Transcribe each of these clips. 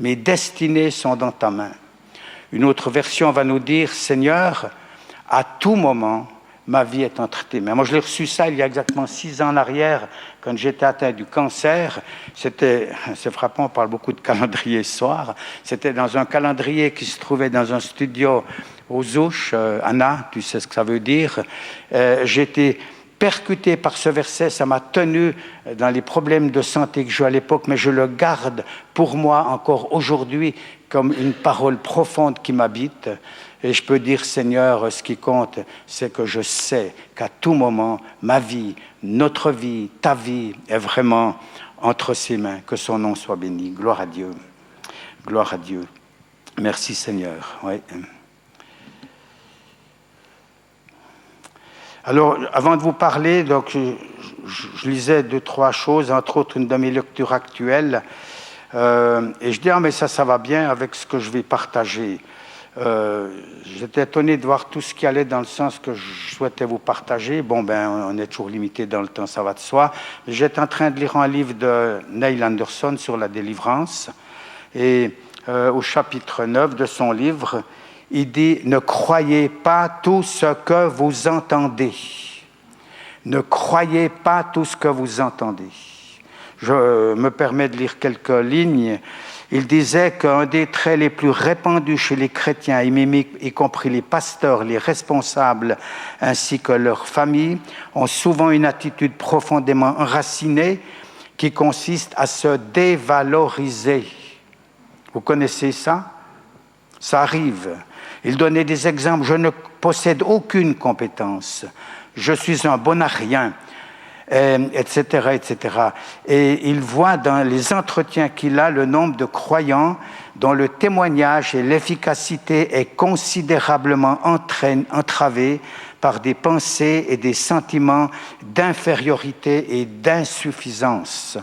mes destinées sont dans ta main. Une autre version va nous dire, Seigneur, à tout moment, ma vie est entre tes mains. Moi, je l'ai reçu ça il y a exactement 6 ans en arrière, quand j'étais atteint du cancer. C'est frappant, on parle beaucoup de calendrier ce soir. C'était dans un calendrier qui se trouvait dans un studio aux Ouches. Anna, tu sais ce que ça veut dire. J'étais percuté par ce verset, ça m'a tenu dans les problèmes de santé que j'ai à l'époque, mais je le garde pour moi encore aujourd'hui comme une parole profonde qui m'habite. Et je peux dire, Seigneur, ce qui compte, c'est que je sais qu'à tout moment, ma vie, notre vie, ta vie est vraiment entre ses mains. Que son nom soit béni. Gloire à Dieu. Gloire à Dieu. Merci, Seigneur. Oui. Alors, avant de vous parler, donc, je lisais 2-3 choses, entre autres une de mes lectures actuelles. Et je dis, mais ça va bien avec ce que je vais partager. J'étais étonné de voir tout ce qui allait dans le sens que je souhaitais vous partager. Bon, on est toujours limité dans le temps, ça va de soi. J'étais en train de lire un livre de Neil Anderson sur la délivrance. Et au chapitre 9 de son livre, il dit « Ne croyez pas tout ce que vous entendez. Ne croyez pas tout ce que vous entendez. » Je me permets de lire quelques lignes. Il disait qu'un des traits les plus répandus chez les chrétiens, y compris les pasteurs, les responsables, ainsi que leurs familles, ont souvent une attitude profondément enracinée qui consiste à se dévaloriser. Vous connaissez ça? Ça arrive. Il donnait des exemples. Je ne possède aucune compétence. Je suis un bon à rien. Etc., etc. Et il voit dans les entretiens qu'il a le nombre de croyants dont le témoignage et l'efficacité est considérablement entravé par des pensées et des sentiments d'infériorité et d'insuffisance.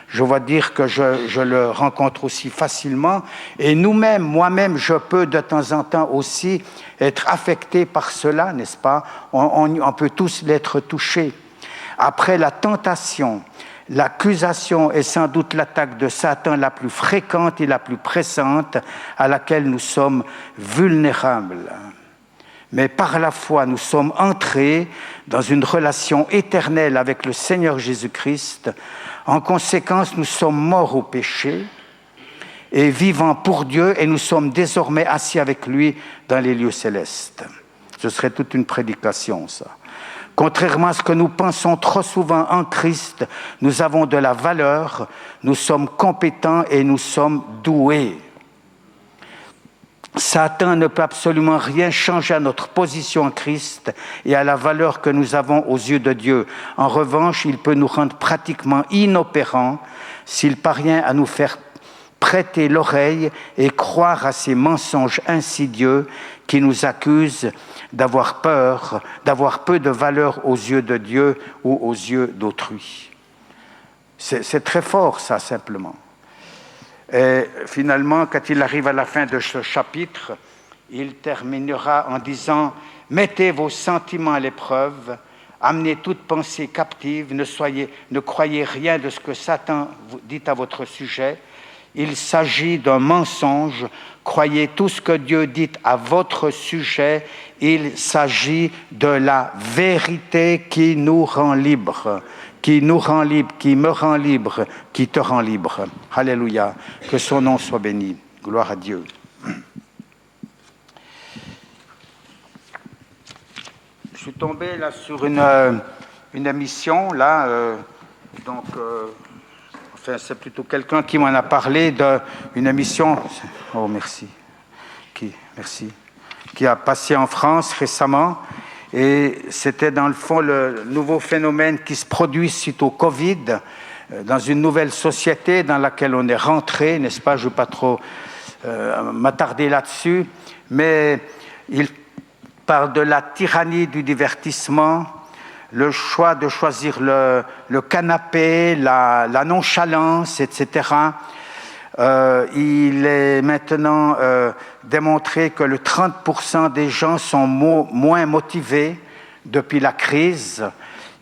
Je dois dire que je le rencontre aussi facilement. Et nous-mêmes, moi-même, je peux de temps en temps aussi être affecté par cela, n'est-ce pas? On peut tous l'être touchés. Après la tentation, l'accusation est sans doute l'attaque de Satan la plus fréquente et la plus pressante à laquelle nous sommes vulnérables. Mais par la foi, nous sommes entrés dans une relation éternelle avec le Seigneur Jésus-Christ. En conséquence, nous sommes morts au péché et vivants pour Dieu, et nous sommes désormais assis avec lui dans les lieux célestes. Ce serait toute une prédication, ça. Contrairement à ce que nous pensons trop souvent en Christ, nous avons de la valeur, nous sommes compétents et nous sommes doués. Satan ne peut absolument rien changer à notre position en Christ et à la valeur que nous avons aux yeux de Dieu. En revanche, il peut nous rendre pratiquement inopérants s'il parvient à nous faire prêter l'oreille et croire à ces mensonges insidieux qui nous accusent d'avoir peur, d'avoir peu de valeur aux yeux de Dieu ou aux yeux d'autrui. C'est très fort, ça, simplement. Et finalement, quand il arrive à la fin de ce chapitre, il terminera en disant « Mettez vos sentiments à l'épreuve, amenez toute pensée captive, ne croyez rien de ce que Satan vous dit à votre sujet. Il s'agit d'un mensonge. Croyez tout ce que Dieu dit à votre sujet. Il s'agit de la vérité qui nous rend libres, qui nous rend libres, qui me rend libre, qui te rend libre. » Alléluia. Que son nom soit béni. Gloire à Dieu. Je suis tombé là sur une émission, là, enfin, c'est plutôt quelqu'un qui m'en a parlé d'une émission, oh merci, qui a passé en France récemment, et c'était dans le fond le nouveau phénomène qui se produit suite au Covid, dans une nouvelle société dans laquelle on est rentré, n'est-ce pas? Je ne veux pas trop m'attarder là-dessus, mais il parle de la tyrannie du divertissement, le choix de choisir le canapé, la nonchalance, etc. Il est maintenant démontré que le 30% des gens sont moins motivés depuis la crise.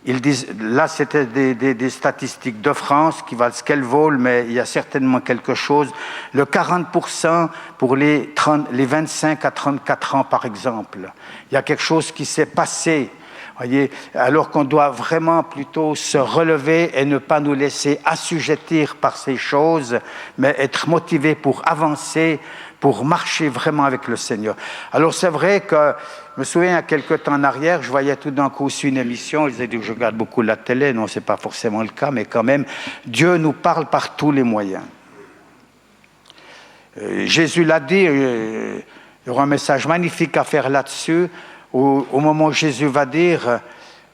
Ils disent, là c'était des statistiques de France qui valent ce qu'elles valent, mais il y a certainement quelque chose. Le 40% pour les 25 à 34 ans par exemple. Il y a quelque chose qui s'est passé, voyez, alors qu'on doit vraiment plutôt se relever et ne pas nous laisser assujettir par ces choses, mais être motivé pour avancer, pour marcher vraiment avec le Seigneur. Alors c'est vrai que, je me souviens, il y a quelque temps en arrière, je voyais tout d'un coup aussi une émission, je disais que je regarde beaucoup la télé, non, ce n'est pas forcément le cas, mais quand même, Dieu nous parle par tous les moyens. Jésus l'a dit, il y aura un message magnifique à faire là-dessus, au moment où Jésus va dire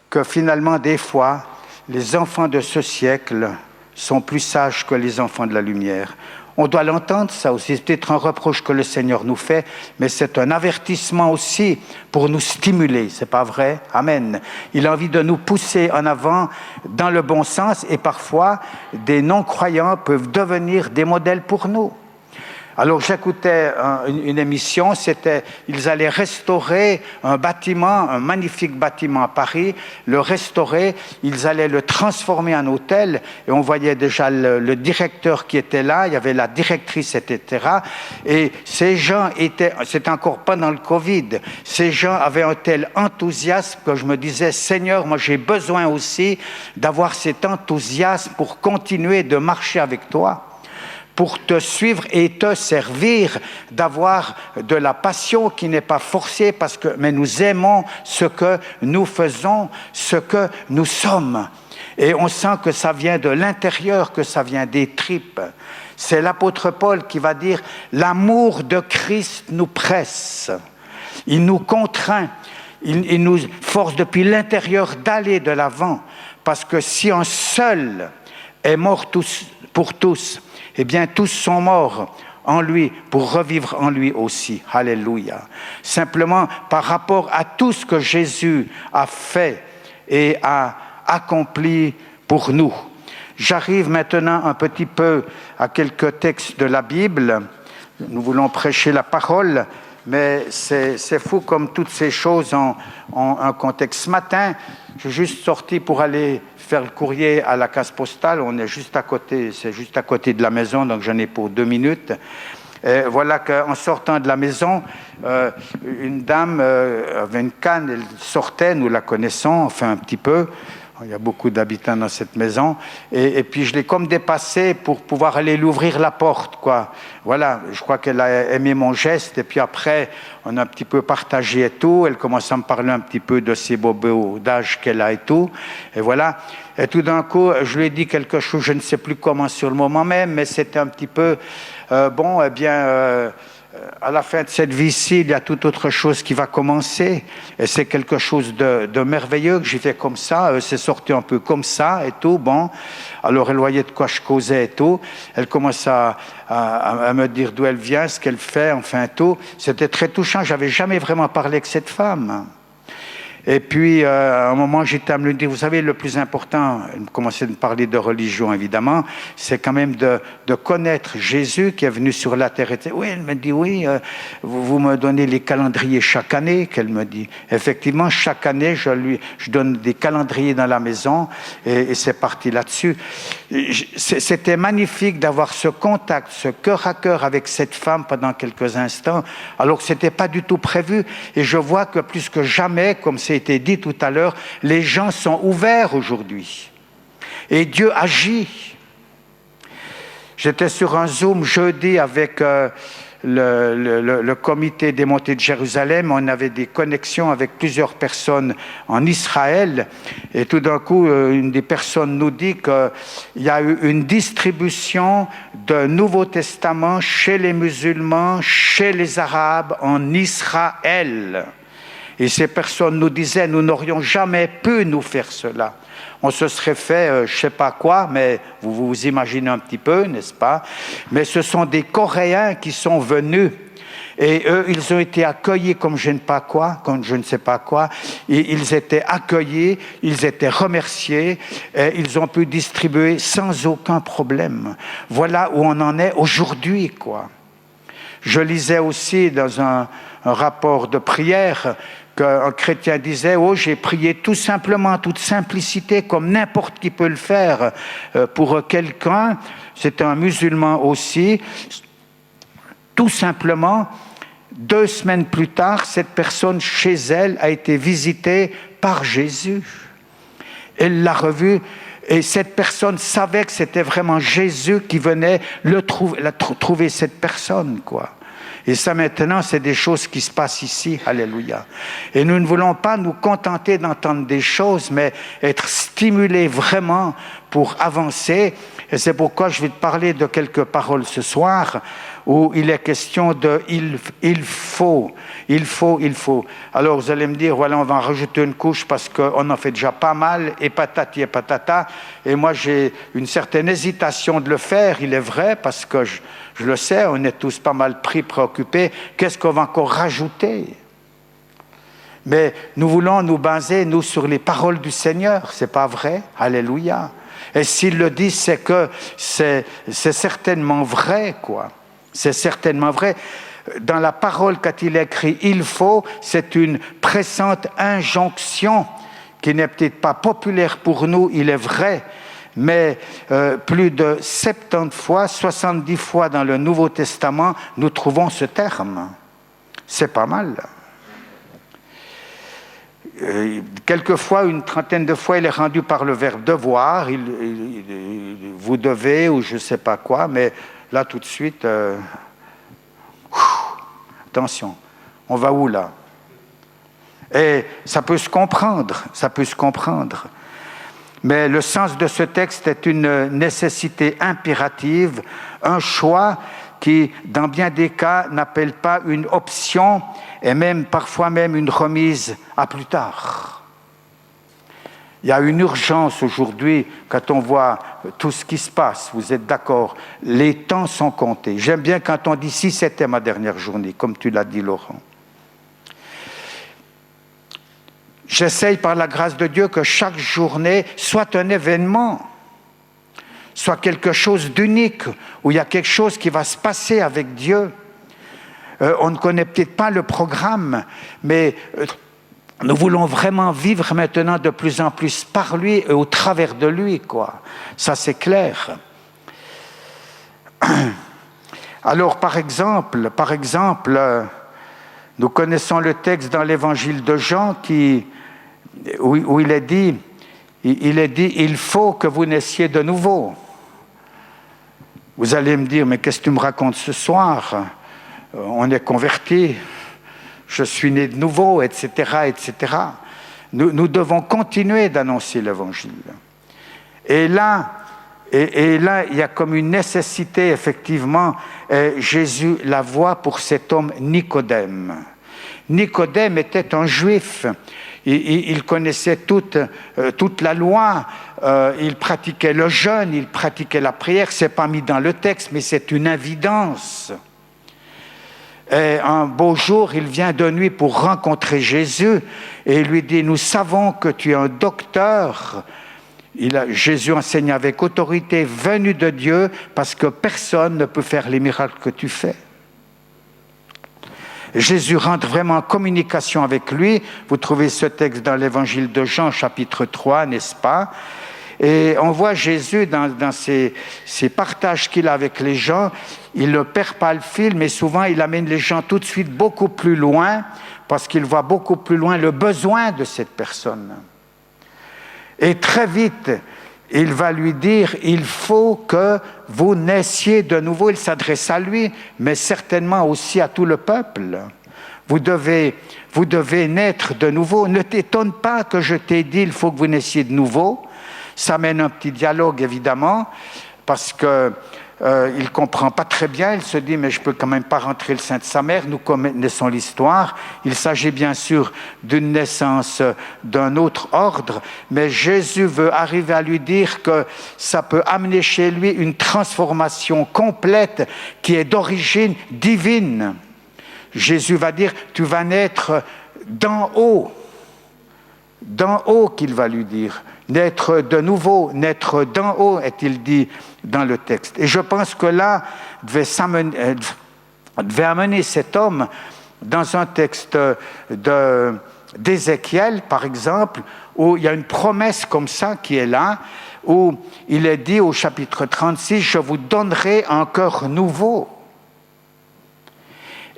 que finalement, des fois, les enfants de ce siècle sont plus sages que les enfants de la lumière. On doit l'entendre, ça aussi. C'est peut-être un reproche que le Seigneur nous fait, mais c'est un avertissement aussi pour nous stimuler, c'est pas vrai? Amen. Il a envie de nous pousser en avant dans le bon sens, et parfois, des non-croyants peuvent devenir des modèles pour nous. Alors j'écoutais une émission, ils allaient restaurer un bâtiment, un magnifique bâtiment à Paris, le restaurer, ils allaient le transformer en hôtel, et on voyait déjà le directeur qui était là, il y avait la directrice, etc. Et ces gens c'était encore pendant le Covid, ces gens avaient un tel enthousiasme que je me disais, Seigneur, moi j'ai besoin aussi d'avoir cet enthousiasme pour continuer de marcher avec toi, pour te suivre et te servir, d'avoir de la passion qui n'est pas forcée, mais nous aimons ce que nous faisons, ce que nous sommes. Et on sent que ça vient de l'intérieur, que ça vient des tripes. C'est l'apôtre Paul qui va dire « L'amour de Christ nous presse, il nous contraint, il nous force depuis l'intérieur d'aller de l'avant, parce que si un seul est mort pour tous, eh bien, tous sont morts en lui pour revivre en lui aussi. Alléluia. Simplement, par rapport à tout ce que Jésus a fait et a accompli pour nous. J'arrive maintenant un petit peu à quelques textes de la Bible. Nous voulons prêcher la parole, mais c'est fou comme toutes ces choses ont un contexte. Ce matin, je suis juste sorti pour aller faire le courrier à la case postale. On est juste à côté, c'est juste à côté de la maison, donc j'en ai pour 2 minutes. Et voilà qu'en sortant de la maison, une dame avait une canne, elle sortait, nous la connaissons, enfin un petit peu. Il y a beaucoup d'habitants dans cette maison. Et puis je l'ai comme dépassée pour pouvoir aller lui ouvrir la porte, quoi. Voilà, je crois qu'elle a aimé mon geste. Et puis après, on a un petit peu partagé et tout. Elle commence à me parler un petit peu de ses bobos d'âge qu'elle a et tout. Et voilà. Et tout d'un coup, je lui ai dit quelque chose, je ne sais plus comment sur le moment même, mais c'était un petit peu... bon, eh bien... à la fin de cette vie-ci, il y a toute autre chose qui va commencer. Et c'est quelque chose de merveilleux que j'ai fait comme ça. C'est sorti un peu comme ça et tout. Bon, alors elle voyait de quoi je causais et tout. Elle commence à me dire d'où elle vient, ce qu'elle fait, enfin tout. C'était très touchant. J'avais jamais vraiment parlé avec cette femme. Et puis, à un moment, j'étais à me dire, vous savez, le plus important, elle commençait à me parler de religion, évidemment, c'est quand même de connaître Jésus qui est venu sur la terre. Et oui, elle me dit, oui, vous me donnez les calendriers chaque année, qu'elle me dit. Effectivement, chaque année, je donne des calendriers dans la maison, et c'est parti là-dessus. C'était magnifique d'avoir ce contact, ce cœur à cœur avec cette femme pendant quelques instants, alors que ce n'était pas du tout prévu. Et je vois que plus que jamais, comme c'est été dit tout à l'heure, les gens sont ouverts aujourd'hui. Et Dieu agit. J'étais sur un Zoom jeudi avec le comité des montées de Jérusalem. On avait des connexions avec plusieurs personnes en Israël. Et tout d'un coup, une des personnes nous dit qu'il y a eu une distribution de Nouveau Testament chez les musulmans, chez les Arabes, en Israël. Et ces personnes nous disaient, nous n'aurions jamais pu nous faire cela. On se serait fait, je ne sais pas quoi, mais vous vous imaginez un petit peu, n'est-ce pas? Mais ce sont des Coréens qui sont venus. Et eux, ils ont été accueillis comme je ne sais pas quoi. Et ils étaient accueillis, ils étaient remerciés, et ils ont pu distribuer sans aucun problème. Voilà où on en est aujourd'hui, quoi. Je lisais aussi dans un rapport de prière qu'un chrétien disait « Oh, j'ai prié tout simplement, toute simplicité, comme n'importe qui peut le faire pour quelqu'un. » C'est un musulman aussi. Tout simplement, 2 semaines plus tard, cette personne, chez elle, a été visitée par Jésus. Elle l'a revu. Et cette personne savait que c'était vraiment Jésus qui venait trouver cette personne, quoi. Et ça, maintenant, c'est des choses qui se passent ici. Alléluia. Et nous ne voulons pas nous contenter d'entendre des choses, mais être stimulés vraiment pour avancer. Et c'est pourquoi je vais te parler de quelques paroles ce soir, où il est question de il faut. Alors vous allez me dire, voilà, on va en rajouter une couche parce qu'on en fait déjà pas mal, et patati et patata. Et moi, j'ai une certaine hésitation de le faire, il est vrai, parce que je le sais, on est tous pas mal préoccupés. Qu'est-ce qu'on va encore rajouter? Mais nous voulons nous baser, nous, sur les paroles du Seigneur, c'est pas vrai? Alléluia. Et s'il le dit, c'est que c'est certainement vrai, quoi. C'est certainement vrai. Dans la parole, quand il écrit « il faut », c'est une pressante injonction qui n'est peut-être pas populaire pour nous, il est vrai, mais plus de 70 fois, 70 fois dans le Nouveau Testament, nous trouvons ce terme. C'est pas mal. Quelquefois, une trentaine de fois, il est rendu par le verbe devoir, vous devez ou je ne sais pas quoi, mais là tout de suite, attention, on va où là? Et ça peut se comprendre, mais le sens de ce texte est une nécessité impérative, un choix qui, dans bien des cas, n'appelle pas une option et même parfois même une remise à plus tard. Il y a une urgence aujourd'hui quand on voit tout ce qui se passe, vous êtes d'accord, les temps sont comptés. J'aime bien quand on dit « si c'était ma dernière journée », comme tu l'as dit Laurent. J'essaye par la grâce de Dieu que chaque journée soit un événement, soit quelque chose d'unique, où il y a quelque chose qui va se passer avec Dieu. On ne connaît peut-être pas le programme, mais nous voulons vraiment vivre maintenant de plus en plus par lui et au travers de lui, quoi. Ça, c'est clair. Alors, par exemple, nous connaissons le texte dans l'évangile de Jean où il est dit, il faut que vous naissiez de nouveau. Vous allez me dire, mais qu'est-ce que tu me racontes ce soir? On est convertis, je suis né de nouveau, etc., etc. Nous devons continuer d'annoncer l'évangile. Et là, il y a comme une nécessité, effectivement, Jésus la voit pour cet homme Nicodème. Nicodème était un juif. Il connaissait toute la loi, il pratiquait le jeûne, il pratiquait la prière. Ce n'est pas mis dans le texte, mais c'est une évidence. Et un beau jour, il vient de nuit pour rencontrer Jésus et il lui dit « Nous savons que tu es un docteur ». Jésus enseigne avec autorité, venu de Dieu, parce que personne ne peut faire les miracles que tu fais. Jésus rentre vraiment en communication avec lui. Vous trouvez ce texte dans l'évangile de Jean, chapitre 3, n'est-ce pas? Et on voit Jésus dans ces partages qu'il a avec les gens. Il ne perd pas le fil, mais souvent il amène les gens tout de suite beaucoup plus loin, parce qu'il voit beaucoup plus loin le besoin de cette personne. Et très vite, il va lui dire, il faut que vous naissiez de nouveau. Il s'adresse à lui, mais certainement aussi à tout le peuple. Vous devez naître de nouveau. Ne t'étonne pas que je t'ai dit, il faut que vous naissiez de nouveau. Ça mène un petit dialogue, évidemment, parce que il ne comprend pas très bien. Il se dit, mais je ne peux quand même pas rentrer le sein de sa mère. Nous connaissons l'histoire. Il s'agit bien sûr d'une naissance d'un autre ordre, mais Jésus veut arriver à lui dire que ça peut amener chez lui une transformation complète qui est d'origine divine. Jésus va dire, tu vas naître d'en haut. D'en haut qu'il va lui dire. Naître de nouveau, naître d'en haut, est-il dit dans le texte. Et je pense que là, devait amener cet homme dans un texte d'Ézéchiel, par exemple, où il y a une promesse comme ça qui est là, où il est dit au chapitre 36, « Je vous donnerai un cœur nouveau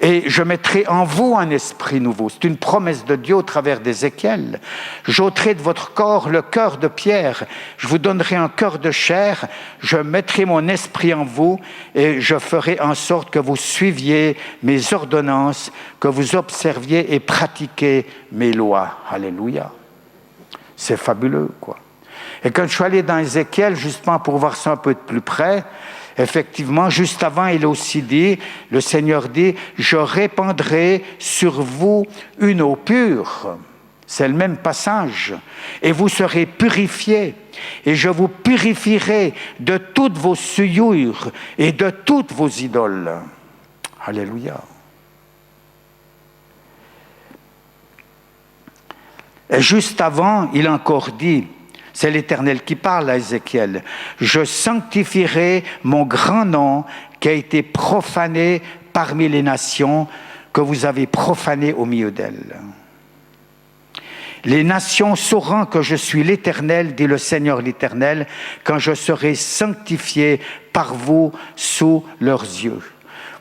et je mettrai en vous un esprit nouveau. » C'est une promesse de Dieu au travers d'Ézéchiel. « J'ôterai de votre corps le cœur de pierre, je vous donnerai un cœur de chair, je mettrai mon esprit en vous et je ferai en sorte que vous suiviez mes ordonnances, que vous observiez et pratiquiez mes lois. » Alléluia. C'est fabuleux, quoi. Et quand je suis allé dans Ézéchiel, justement pour voir ça un peu de plus près, effectivement, juste avant, il a aussi dit, le Seigneur dit, « Je répandrai sur vous une eau pure. » C'est le même passage. « Et vous serez purifiés, et je vous purifierai de toutes vos souillures et de toutes vos idoles. » Alléluia. Et juste avant, il a encore dit, c'est l'Éternel qui parle à Ézéchiel, « Je sanctifierai mon grand nom qui a été profané parmi les nations, que vous avez profané au milieu d'elles. Les nations sauront que je suis l'Éternel, dit le Seigneur l'Éternel, quand je serai sanctifié par vous sous leurs yeux. »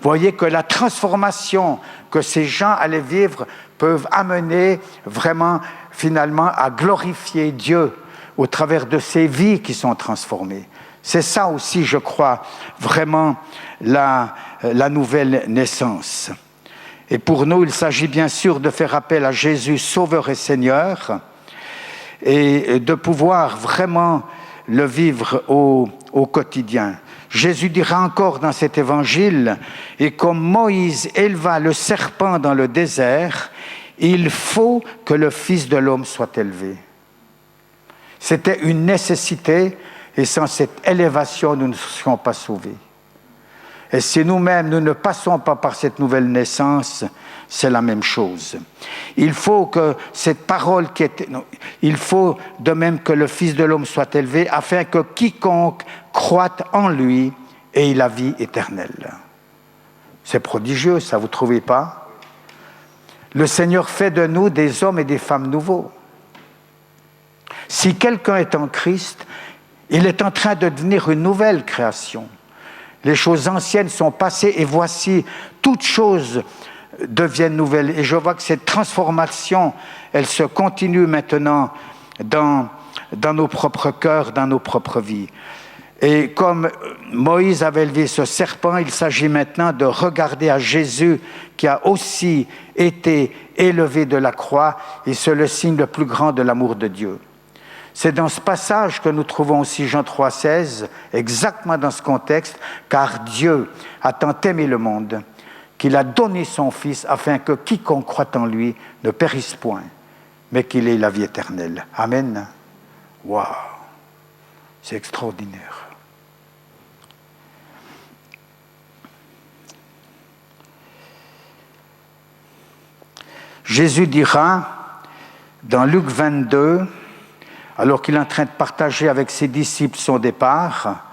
Voyez que la transformation que ces gens allaient vivre peuvent amener vraiment, finalement, à glorifier Dieu au travers de ces vies qui sont transformées. C'est ça aussi, je crois, vraiment la nouvelle naissance. Et pour nous, il s'agit bien sûr de faire appel à Jésus, Sauveur et Seigneur, et de pouvoir vraiment le vivre au quotidien. Jésus dira encore dans cet évangile, « Et comme Moïse éleva le serpent dans le désert, il faut que le Fils de l'homme soit élevé. » C'était une nécessité, et sans cette élévation, nous ne serions pas sauvés. Et si nous-mêmes, nous ne passons pas par cette nouvelle naissance, c'est la même chose. Il faut que cette parole il faut de même que le Fils de l'homme soit élevé, afin que quiconque croite en lui ait la vie éternelle. C'est prodigieux, ça, vous ne trouvez pas? Le Seigneur fait de nous des hommes et des femmes nouveaux. Si quelqu'un est en Christ, il est en train de devenir une nouvelle création. Les choses anciennes sont passées et voici, toutes choses deviennent nouvelles. Et je vois que cette transformation, elle se continue maintenant dans nos propres cœurs, dans nos propres vies. Et comme Moïse avait élevé ce serpent, il s'agit maintenant de regarder à Jésus qui a aussi été élevé de la croix, et c'est le signe le plus grand de l'amour de Dieu. C'est dans ce passage que nous trouvons aussi Jean 3,16, exactement dans ce contexte, « Car Dieu a tant aimé le monde qu'il a donné son Fils afin que quiconque croit en lui ne périsse point, mais qu'il ait la vie éternelle. » Amen. Waouh, c'est extraordinaire. Jésus dira dans Luc 22, alors qu'il est en train de partager avec ses disciples son départ,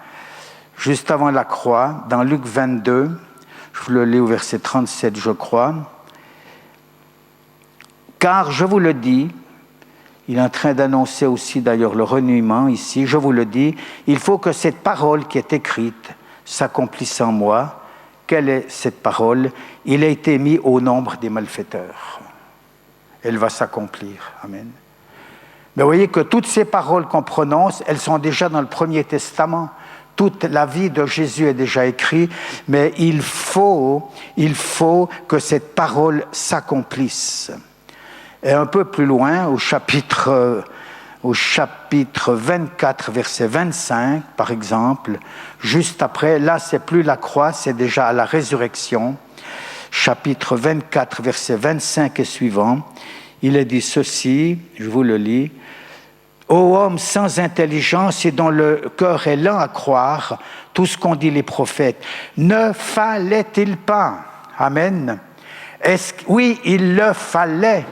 juste avant la croix, dans Luc 22, je vous le lis au verset 37, je crois. « Car je vous le dis, il est en train d'annoncer aussi d'ailleurs le reniement ici, je vous le dis, il faut que cette parole qui est écrite s'accomplisse en moi. » Quelle est cette parole? Il a été mis au nombre des malfaiteurs. Elle va s'accomplir. Amen. Mais vous voyez que toutes ces paroles qu'on prononce, elles sont déjà dans le Premier Testament. Toute la vie de Jésus est déjà écrite, mais il faut que cette parole s'accomplisse. Et un peu plus loin, au chapitre 24, verset 25, par exemple, juste après, là, c'est plus la croix, c'est déjà à la résurrection. Chapitre 24, verset 25 et suivant, il est dit ceci, je vous le lis. « Ô homme sans intelligence et dont le cœur est lent à croire tout ce qu'ont dit les prophètes, ne fallait-il pas, amen, oui, il le fallait,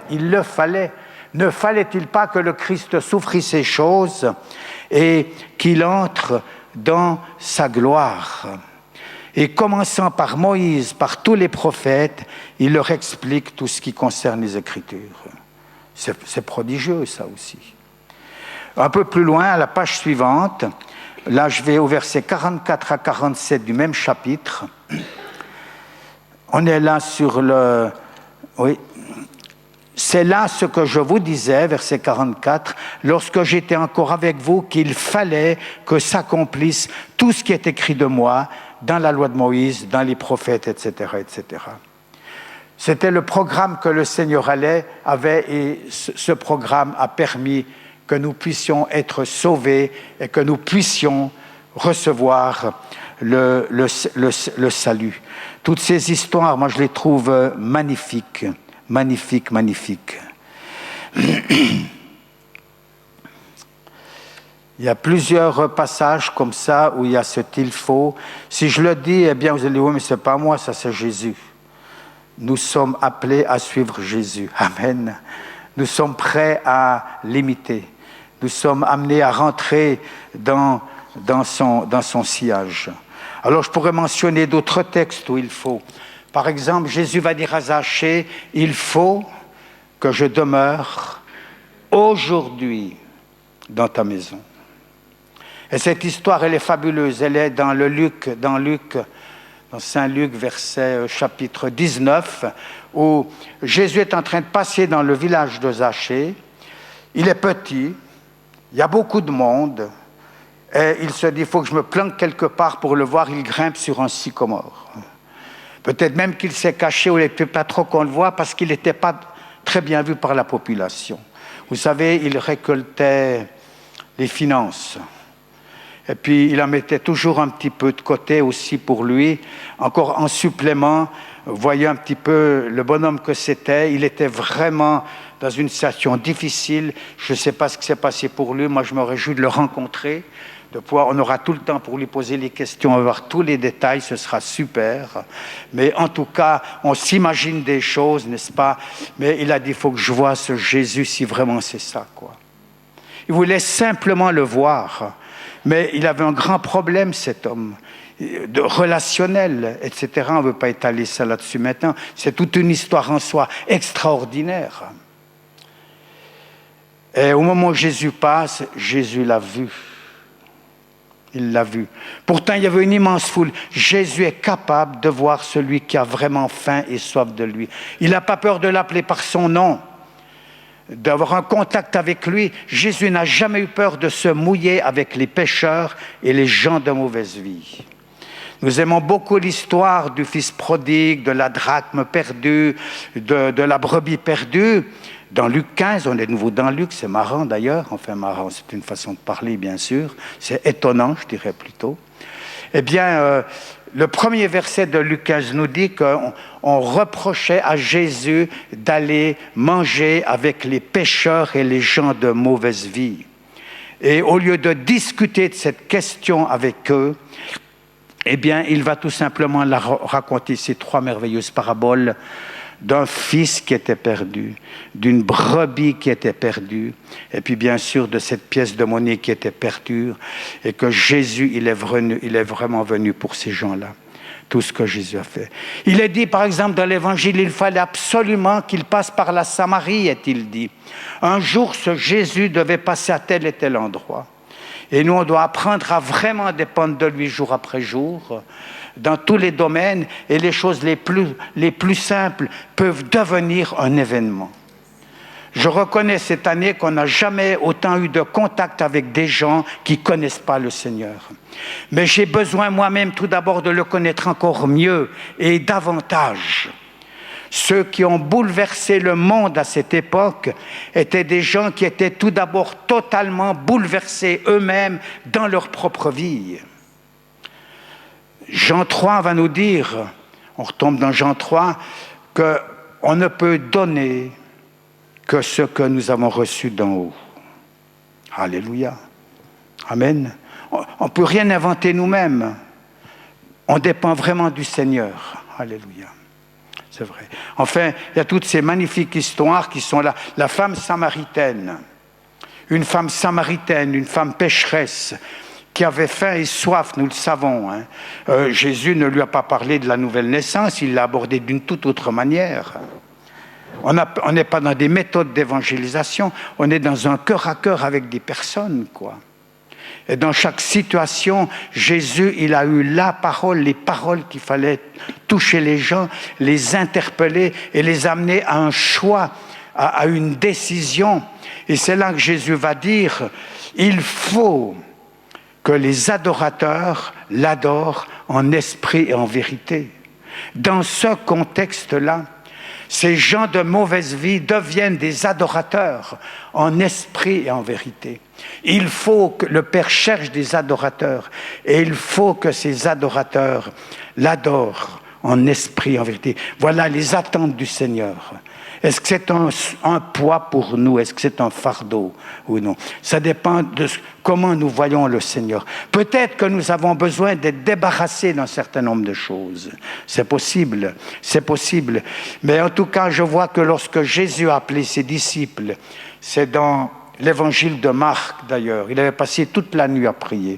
ne fallait-il pas que le Christ souffrit ces choses et qu'il entre dans sa gloire ?» Et commençant par Moïse, par tous les prophètes, il leur explique tout ce qui concerne les Écritures. C'est prodigieux, ça aussi. Un peu plus loin, à la page suivante, là je vais au verset 44 à 47 du même chapitre. On est là sur le... Oui. C'est là ce que je vous disais, verset 44, lorsque j'étais encore avec vous, qu'il fallait que s'accomplisse tout ce qui est écrit de moi dans la loi de Moïse, dans les prophètes, etc., etc. C'était le programme que le Seigneur avait et ce programme a permis que nous puissions être sauvés et que nous puissions recevoir le salut. Toutes ces histoires, moi je les trouve magnifiques, magnifiques, magnifiques. Il y a plusieurs passages comme ça où il y a ce « il faut ». Si je le dis, eh bien vous allez dire « oui, mais ce n'est pas moi, ça c'est Jésus ». Nous sommes appelés à suivre Jésus. Amen. Nous sommes prêts à l'imiter. Nous sommes amenés à rentrer dans son sillage. Alors, je pourrais mentionner d'autres textes où il faut. Par exemple, Jésus va dire à Zachée, « Il faut que je demeure aujourd'hui dans ta maison. » Et cette histoire, elle est fabuleuse. Elle est dans Saint Luc, chapitre 19, où Jésus est en train de passer dans le village de Zachée. Il est petit, il y a beaucoup de monde, et il se dit, il faut que je me planque quelque part pour le voir. Il grimpe sur un sycomore. Peut-être même qu'il s'est caché, ou il n'était pas trop qu'on le voit, parce qu'il n'était pas très bien vu par la population. Vous savez, il récoltait les finances. Et puis, il en mettait toujours un petit peu de côté aussi pour lui. Encore en supplément, voyez un petit peu le bonhomme que c'était. Il était vraiment dans une situation difficile. Je ne sais pas ce qui s'est passé pour lui. Moi, je me réjouis de le rencontrer. On aura tout le temps pour lui poser les questions, on va voir tous les détails, ce sera super. Mais en tout cas, on s'imagine des choses, n'est-ce pas? Mais il a dit, il faut que je vois ce Jésus, si vraiment c'est ça, quoi. Il voulait simplement le voir. Mais il avait un grand problème, cet homme, relationnel, etc. On ne veut pas étaler ça là-dessus maintenant. C'est toute une histoire en soi extraordinaire. Et au moment où Jésus passe, Jésus l'a vu. Il l'a vu. Pourtant, il y avait une immense foule. Jésus est capable de voir celui qui a vraiment faim et soif de lui. Il n'a pas peur de l'appeler par son nom, d'avoir un contact avec lui. Jésus n'a jamais eu peur de se mouiller avec les pécheurs et les gens de mauvaise vie. Nous aimons beaucoup l'histoire du fils prodigue, de la drachme perdue, de la brebis perdue. Dans Luc 15, on est de nouveau dans Luc, c'est marrant d'ailleurs, enfin marrant, c'est une façon de parler bien sûr, c'est étonnant je dirais plutôt. Eh bien, le premier verset de Luc 15 nous dit qu'on reprochait à Jésus d'aller manger avec les pécheurs et les gens de mauvaise vie. Et au lieu de discuter de cette question avec eux, eh bien, il va tout simplement raconter ces trois merveilleuses paraboles d'un fils qui était perdu, d'une brebis qui était perdue, et puis bien sûr de cette pièce de monnaie qui était perdue, et que Jésus, il est vraiment venu pour ces gens-là. Tout ce que Jésus a fait. Il est dit, par exemple, dans l'Évangile, il fallait absolument qu'il passe par la Samarie, est-il dit. Un jour, ce Jésus devait passer à tel et tel endroit. Et nous, on doit apprendre à vraiment dépendre de lui jour après jour, dans tous les domaines, et les choses les plus simples peuvent devenir un événement. Je reconnais cette année qu'on n'a jamais autant eu de contact avec des gens qui ne connaissent pas le Seigneur. Mais j'ai besoin moi-même tout d'abord de le connaître encore mieux et davantage. Ceux qui ont bouleversé le monde à cette époque étaient des gens qui étaient tout d'abord totalement bouleversés eux-mêmes dans leur propre vie. Jean 3 va nous dire, on retombe dans Jean 3, qu'on ne peut donner que ce que nous avons reçu d'en haut. Alléluia. Amen. On ne peut rien inventer nous-mêmes. On dépend vraiment du Seigneur. Alléluia. C'est vrai. Enfin, il y a toutes ces magnifiques histoires qui sont là. La femme samaritaine, une femme pécheresse, qui avait faim et soif, nous le savons. Jésus ne lui a pas parlé de la nouvelle naissance, il l'a abordé d'une toute autre manière. On n'est pas dans des méthodes d'évangélisation, on est dans un cœur à cœur avec des personnes, quoi. Et dans chaque situation, Jésus, il a eu la parole, les paroles qu'il fallait toucher les gens, les interpeller et les amener à un choix, à une décision. Et c'est là que Jésus va dire, il faut que les adorateurs l'adorent en esprit et en vérité. Dans ce contexte-là, ces gens de mauvaise vie deviennent des adorateurs en esprit et en vérité. Il faut que le Père cherche des adorateurs et il faut que ces adorateurs l'adorent en esprit et en vérité. Voilà les attentes du Seigneur. Est-ce que c'est un poids pour nous? Est-ce que c'est un fardeau ou non? Ça dépend de comment nous voyons le Seigneur. Peut-être que nous avons besoin d'être débarrassés d'un certain nombre de choses. C'est possible, c'est possible. Mais en tout cas, je vois que lorsque Jésus a appelé ses disciples, c'est dans l'évangile de Marc d'ailleurs, il avait passé toute la nuit à prier.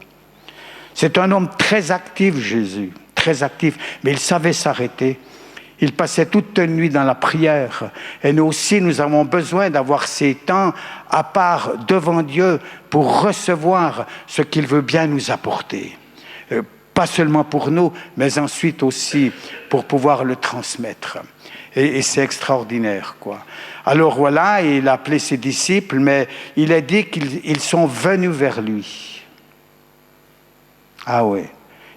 C'est un homme très actif, Jésus, très actif, mais il savait s'arrêter. Il passait toute la nuit dans la prière. Et nous aussi, nous avons besoin d'avoir ces temps à part devant Dieu pour recevoir ce qu'il veut bien nous apporter. Pas seulement pour nous, mais ensuite aussi pour pouvoir le transmettre. Et c'est extraordinaire, quoi. Alors voilà, il a appelé ses disciples, mais il a dit qu'ils sont venus vers lui. Ah ouais.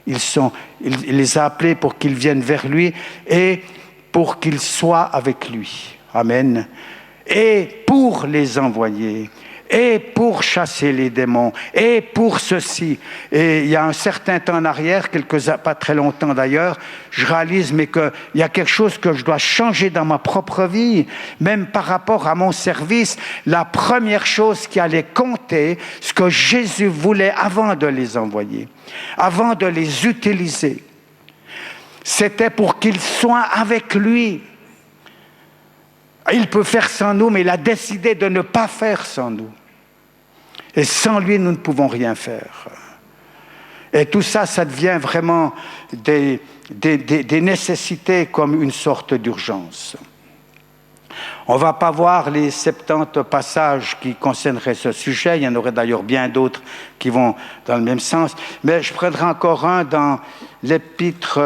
Il les a appelés pour qu'ils viennent vers lui et pour qu'ils soient avec lui. Amen. Et pour les envoyer, et pour chasser les démons, et pour ceci. Et il y a un certain temps en arrière, pas très longtemps d'ailleurs, je réalise mais qu'il y a quelque chose que je dois changer dans ma propre vie, même par rapport à mon service. La première chose qui allait compter, ce que Jésus voulait avant de les envoyer, avant de les utiliser, c'était pour qu'ils soient avec lui. Il peut faire sans nous, mais il a décidé de ne pas faire sans nous. Et sans lui, nous ne pouvons rien faire. Et tout ça, ça devient vraiment des nécessités comme une sorte d'urgence. On ne va pas voir les 70 passages qui concerneraient ce sujet. Il y en aurait d'ailleurs bien d'autres qui vont dans le même sens. Mais je prendrai encore un dans l'épître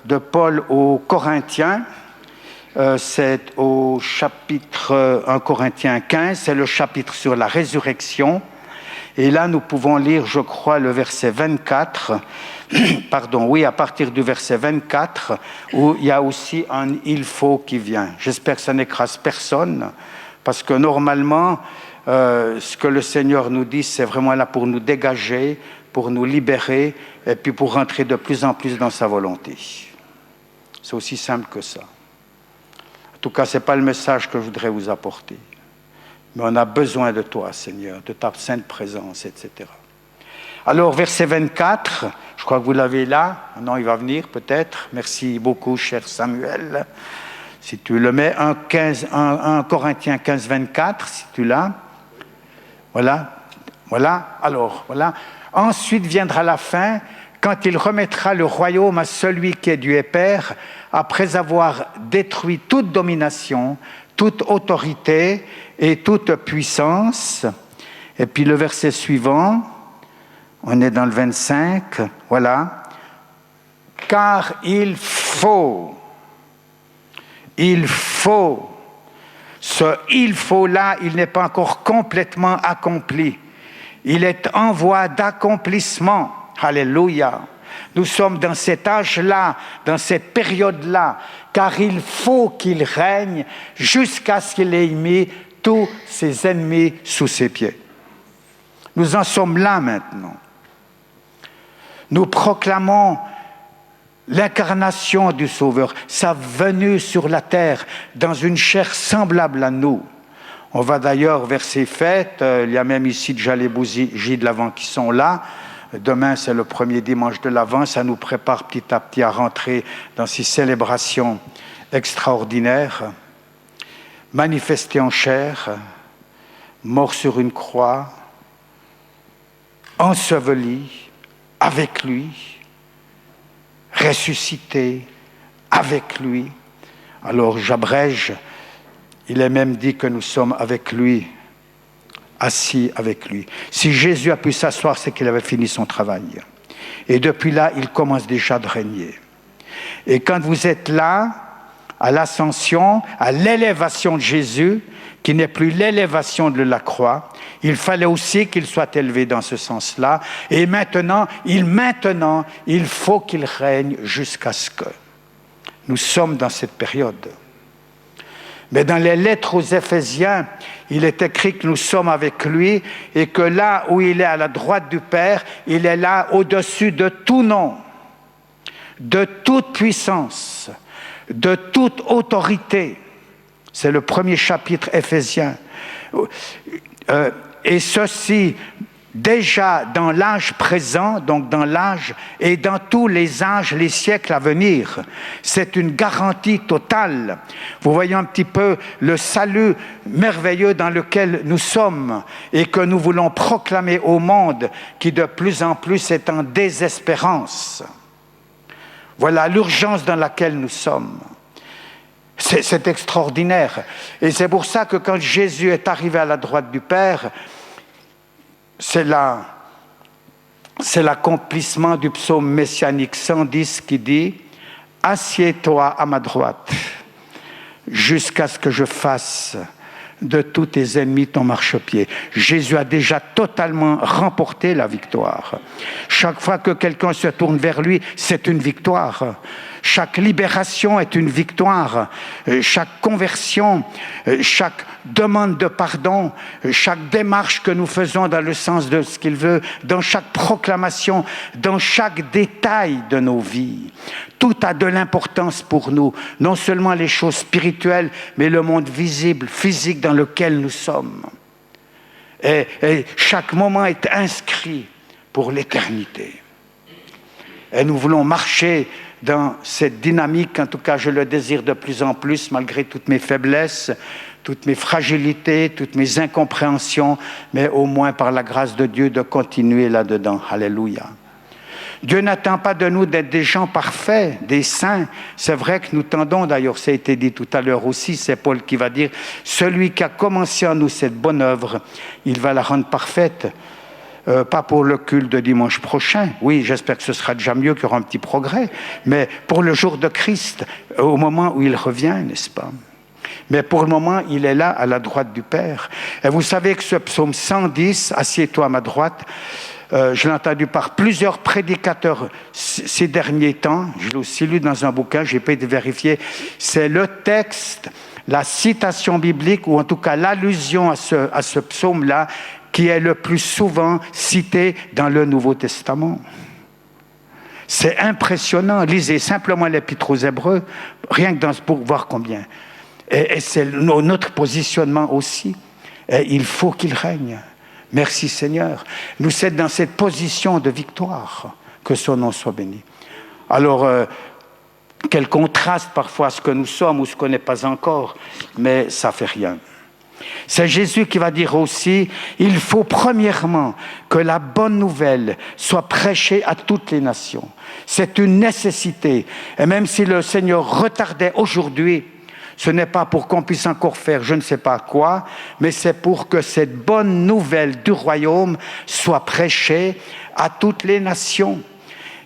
de Paul aux Corinthiens. C'est au chapitre 1 Corinthiens 15, c'est le chapitre sur la résurrection. Et là, nous pouvons lire, je crois, le verset 24, à partir du verset 24, où il y a aussi un « il faut » qui vient. J'espère que ça n'écrase personne, parce que normalement, ce que le Seigneur nous dit, c'est vraiment là pour nous dégager, pour nous libérer, et puis pour rentrer de plus en plus dans sa volonté. C'est aussi simple que ça. En tout cas, ce n'est pas le message que je voudrais vous apporter. Mais on a besoin de toi, Seigneur, de ta sainte présence, etc. Alors, verset 24, je crois que vous l'avez là. Non, il va venir peut-être. Merci beaucoup, cher Samuel. Si tu le mets, 1 Corinthiens 15, 24, si tu l'as. Voilà. Alors, voilà. Ensuite viendra la fin, quand il remettra le royaume à celui qui est Dieu et Père, après avoir détruit toute domination, toute autorité et toute puissance. Et puis le verset suivant, on est dans le 25, voilà. Car il faut, ce « il faut-là », il n'est pas encore complètement accompli. Il est en voie d'accomplissement. Alléluia. Nous sommes dans cet âge-là, dans cette période-là, car il faut qu'il règne jusqu'à ce qu'il ait mis tous ses ennemis sous ses pieds. Nous en sommes là maintenant. Nous proclamons l'incarnation du Sauveur, sa venue sur la terre dans une chair semblable à nous. On va d'ailleurs vers ces fêtes, il y a même ici déjà les bougies de l'Avent qui sont là. Demain, c'est le premier dimanche de l'Avent, ça nous prépare petit à petit à rentrer dans ces célébrations extraordinaires. Manifesté en chair, mort sur une croix, enseveli avec lui, ressuscité avec lui. Alors j'abrège, Il est même dit que nous sommes avec lui, assis avec lui. Si Jésus a pu s'asseoir, c'est qu'il avait fini son travail. Et depuis là, il commence déjà de régner. Et quand vous êtes là, à l'ascension, à l'élévation de Jésus, qui n'est plus l'élévation de la croix, il fallait aussi qu'il soit élevé dans ce sens-là. Et maintenant, il faut qu'il règne jusqu'à ce que. Nous sommes dans cette période. Mais dans les lettres aux Éphésiens, il est écrit que nous sommes avec lui et que là où il est à la droite du Père, il est là au-dessus de tout nom, de toute puissance, de toute autorité. C'est le premier chapitre Éphésiens. Et ceci, déjà dans l'âge présent, donc dans l'âge et dans tous les âges, les siècles à venir. C'est une garantie totale. Vous voyez un petit peu le salut merveilleux dans lequel nous sommes et que nous voulons proclamer au monde qui de plus en plus est en désespérance. Voilà l'urgence dans laquelle nous sommes. C'est extraordinaire. Et c'est pour ça que quand Jésus est arrivé à la droite du Père, c'est l'accomplissement du psaume messianique 110 qui dit « Assieds-toi à ma droite, jusqu'à ce que je fasse de tous tes ennemis ton marchepied. » Jésus a déjà totalement remporté la victoire. Chaque fois que quelqu'un se tourne vers lui, c'est une victoire. Chaque libération est une victoire. Chaque conversion, chaque demande de pardon, chaque démarche que nous faisons dans le sens de ce qu'il veut, dans chaque proclamation, dans chaque détail de nos vies. Tout a de l'importance pour nous. Non seulement les choses spirituelles, mais le monde visible, physique dans lequel nous sommes. Et chaque moment est inscrit pour l'éternité. Et nous voulons marcher dans cette dynamique, en tout cas je le désire de plus en plus, malgré toutes mes faiblesses, toutes mes fragilités, toutes mes incompréhensions, mais au moins par la grâce de Dieu de continuer là-dedans. Alléluia. Dieu n'attend pas de nous d'être des gens parfaits, des saints. C'est vrai que nous tendons, d'ailleurs ça a été dit tout à l'heure aussi, c'est Paul qui va dire « Celui qui a commencé en nous cette bonne œuvre, il va la rendre parfaite. » Pas pour le culte de dimanche prochain. Oui, j'espère que ce sera déjà mieux, qu'il y aura un petit progrès. Mais pour le jour de Christ, au moment où il revient, n'est-ce pas? Mais pour le moment, il est là, à la droite du Père. Et vous savez que ce psaume 110, « Assieds-toi à ma droite », je l'ai entendu par plusieurs prédicateurs ces derniers temps. Je l'ai aussi lu dans un bouquin, je n'ai pas été vérifié. C'est le texte, la citation biblique, ou en tout cas l'allusion à ce psaume-là, qui est le plus souvent cité dans le Nouveau Testament. C'est impressionnant. Lisez simplement l'Épître aux Hébreux, rien que pour voir combien. Et c'est notre positionnement aussi. Et il faut qu'il règne. Merci Seigneur. Nous sommes dans cette position de victoire. Que son nom soit béni. Alors, quel contraste parfois à ce que nous sommes ou ce qu'on n'est pas encore, mais ça ne fait rien. C'est Jésus qui va dire aussi, il faut premièrement que la bonne nouvelle soit prêchée à toutes les nations. C'est une nécessité. Et même si le Seigneur retardait aujourd'hui, ce n'est pas pour qu'on puisse encore faire je ne sais pas quoi, mais c'est pour que cette bonne nouvelle du royaume soit prêchée à toutes les nations.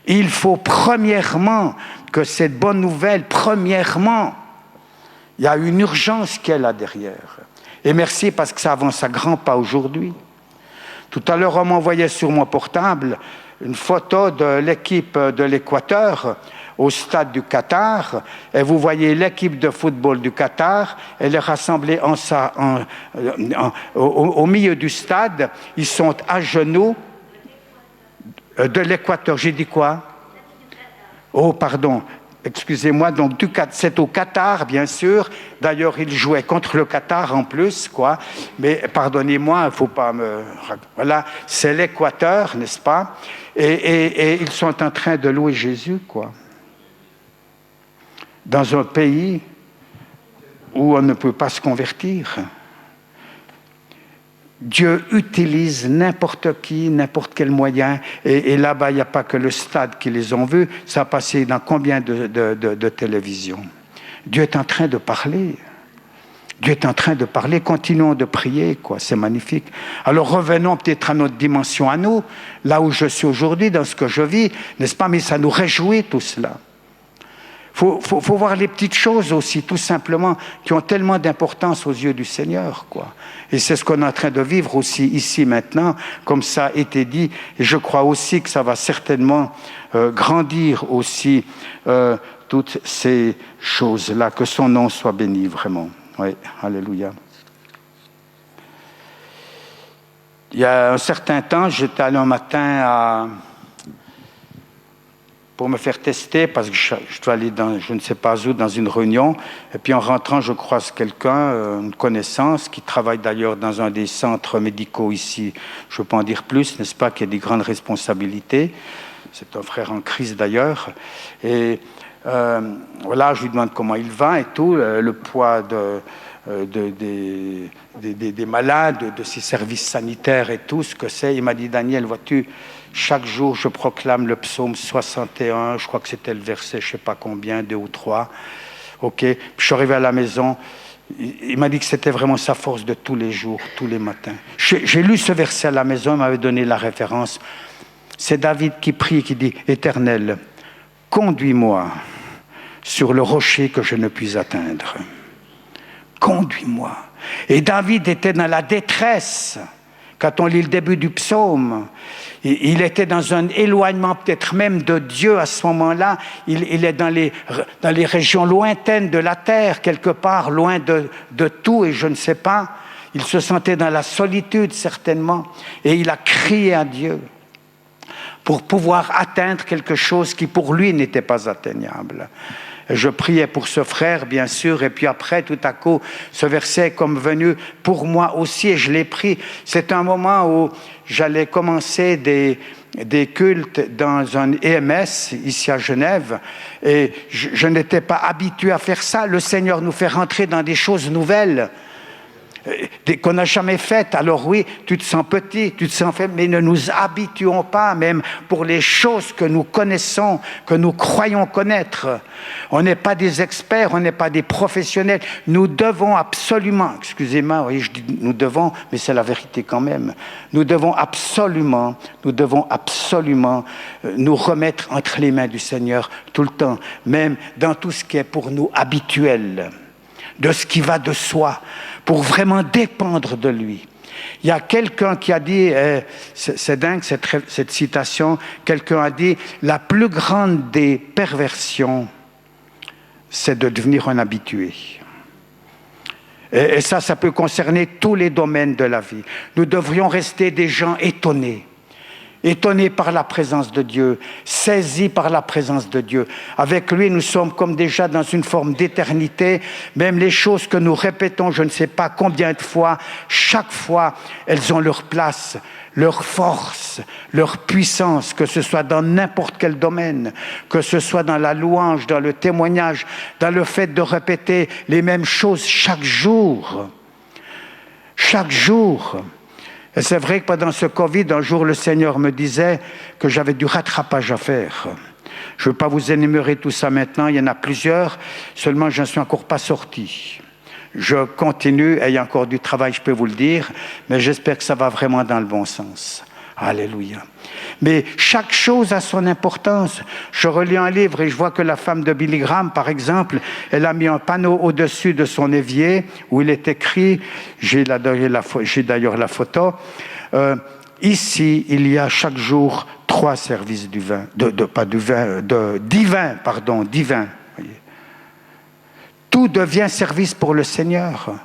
Il faut premièrement que cette bonne nouvelle, il y a une urgence qui est là derrière. Et merci parce que ça avance à grands pas aujourd'hui. Tout à l'heure, on m'envoyait sur mon portable une photo de l'équipe de l'Équateur au stade du Qatar. Et vous voyez l'équipe de football du Qatar, elle est rassemblée au milieu du stade. Ils sont à genoux de l'Équateur. J'ai dit quoi? Oh, pardon. Excusez-moi, donc c'est au Qatar, bien sûr. D'ailleurs, il jouait contre le Qatar en plus, quoi. Mais pardonnez-moi, il ne faut pas me... Voilà, c'est l'Équateur, n'est-ce pas? Et ils sont en train de louer Jésus, quoi. Dans un pays où on ne peut pas se convertir. Dieu utilise n'importe qui, n'importe quel moyen. Et là-bas, il n'y a pas que le stade qui les ont vus. Ça a passé dans combien de télévisions? Dieu est en train de parler. Dieu est en train de parler, continuons de prier, quoi. C'est magnifique. Alors revenons peut-être à notre dimension à nous, là où je suis aujourd'hui, dans ce que je vis, n'est-ce pas? Mais ça nous réjouit tout cela. Faut voir les petites choses aussi, tout simplement, qui ont tellement d'importance aux yeux du Seigneur, quoi. Et c'est ce qu'on est en train de vivre aussi ici maintenant, comme ça a été dit. Et je crois aussi que ça va certainement grandir aussi toutes ces choses-là, que son nom soit béni vraiment. Oui, alléluia. Il y a un certain temps, j'étais allé un matin pour me faire tester, parce que je dois aller dans, je ne sais pas où, dans une réunion. Et puis en rentrant, je croise quelqu'un, une connaissance, qui travaille d'ailleurs dans un des centres médicaux ici. Je ne veux pas en dire plus, n'est-ce pas, qui a des grandes responsabilités. C'est un frère en crise d'ailleurs. Et voilà, je lui demande comment il va et tout, le poids des malades, de ses services sanitaires et tout, ce que c'est. Il m'a dit, Daniel, vois-tu, chaque jour, je proclame le psaume 61, je crois que c'était le verset, je ne sais pas combien, 2 ou 3. OK. Puis je suis arrivé à la maison, il m'a dit que c'était vraiment sa force de tous les jours, tous les matins. J'ai lu ce verset à la maison, il m'avait donné la référence. C'est David qui prie, qui dit, Éternel, conduis-moi sur le rocher que je ne puis atteindre. Conduis-moi. Et David était dans la détresse. Quand on lit le début du psaume, il était dans un éloignement peut-être même de Dieu à ce moment-là. Il est dans les régions lointaines de la terre, quelque part, loin de tout, et je ne sais pas. Il se sentait dans la solitude, certainement, et il a crié à Dieu pour pouvoir atteindre quelque chose qui, pour lui, n'était pas atteignable. Je priais pour ce frère, bien sûr, et puis après, tout à coup, ce verset est comme venu pour moi aussi, et je l'ai pris. C'est un moment où j'allais commencer des cultes dans un EMS, ici à Genève, et je n'étais pas habitué à faire ça. Le Seigneur nous fait rentrer dans des choses nouvelles, qu'on n'a jamais faites. Alors oui, tu te sens petit, tu te sens faible, mais ne nous habituons pas, même pour les choses que nous connaissons, que nous croyons connaître. On n'est pas des experts, on n'est pas des professionnels. Nous devons absolument, excusez-moi, oui, je dis nous devons, mais c'est la vérité quand même. Nous devons absolument nous remettre entre les mains du Seigneur tout le temps, même dans tout ce qui est pour nous habituel, de ce qui va de soi, pour vraiment dépendre de lui. Il y a quelqu'un qui a dit, c'est dingue cette citation, quelqu'un a dit, la plus grande des perversions, c'est de devenir un habitué. Et ça peut concerner tous les domaines de la vie. Nous devrions rester des gens étonnés par la présence de Dieu, saisis par la présence de Dieu. Avec lui, nous sommes comme déjà dans une forme d'éternité. Même les choses que nous répétons, je ne sais pas combien de fois, chaque fois, elles ont leur place, leur force, leur puissance, que ce soit dans n'importe quel domaine, que ce soit dans la louange, dans le témoignage, dans le fait de répéter les mêmes choses chaque jour. Chaque jour. Et c'est vrai que pendant ce Covid, un jour, le Seigneur me disait que j'avais du rattrapage à faire. Je ne veux pas vous énumérer tout ça maintenant, il y en a plusieurs, seulement je ne suis encore pas sorti. Je continue, et il y a encore du travail, je peux vous le dire, mais j'espère que ça va vraiment dans le bon sens. Alléluia. Mais chaque chose a son importance. Je relis un livre et je vois que la femme de Billy Graham, par exemple, elle a mis un panneau au-dessus de son évier où il est écrit, j'ai d'ailleurs la photo, ici, il y a chaque jour 3 services du vin, divin. Tout devient service pour le Seigneur.